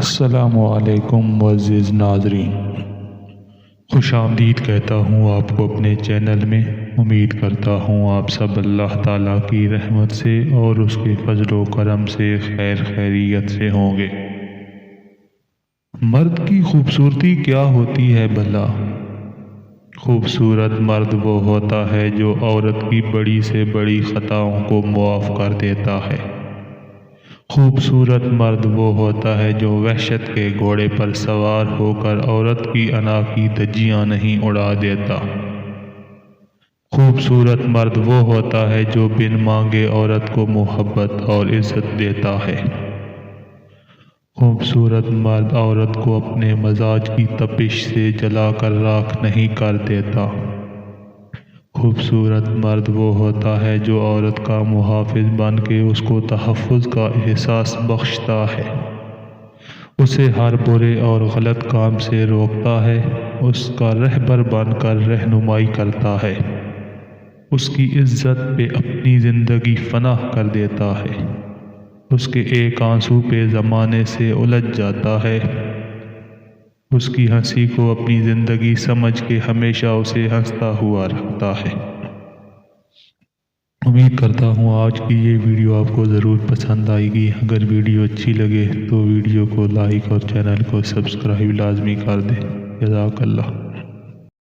السلام علیکم معزز ناظرین، خوش آمدید کہتا ہوں آپ کو اپنے چینل میں۔ امید کرتا ہوں آپ سب اللہ تعالیٰ کی رحمت سے اور اس کے فضل و کرم سے خیر خیریت سے ہوں گے۔ مرد کی خوبصورتی کیا ہوتی ہے بھلا؟ خوبصورت مرد وہ ہوتا ہے جو عورت کی بڑی سے بڑی خطاؤں کو معاف کر دیتا ہے۔ خوبصورت مرد وہ ہوتا ہے جو وحشت کے گھوڑے پر سوار ہو کر عورت کی انا کی دھجیاں نہیں اڑا دیتا۔ خوبصورت مرد وہ ہوتا ہے جو بن مانگے عورت کو محبت اور عزت دیتا ہے۔ خوبصورت مرد عورت کو اپنے مزاج کی تپش سے جلا کر راکھ نہیں کر دیتا۔ خوبصورت مرد وہ ہوتا ہے جو عورت کا محافظ بن کے اس کو تحفظ کا احساس بخشتا ہے، اسے ہر برے اور غلط کام سے روکتا ہے، اس کا رہبر بن کر رہنمائی کرتا ہے، اس کی عزت پہ اپنی زندگی فنا کر دیتا ہے، اس کے ایک آنسو پہ زمانے سے الجھ جاتا ہے، اس کی ہنسی کو اپنی زندگی سمجھ کے ہمیشہ اسے ہنستا ہوا رکھتا ہے۔ امید کرتا ہوں آج کی یہ ویڈیو آپ کو ضرور پسند آئے گی۔ اگر ویڈیو اچھی لگے تو ویڈیو کو لائک اور چینل کو سبسکرائب لازمی کر دیں۔ جزاک اللہ۔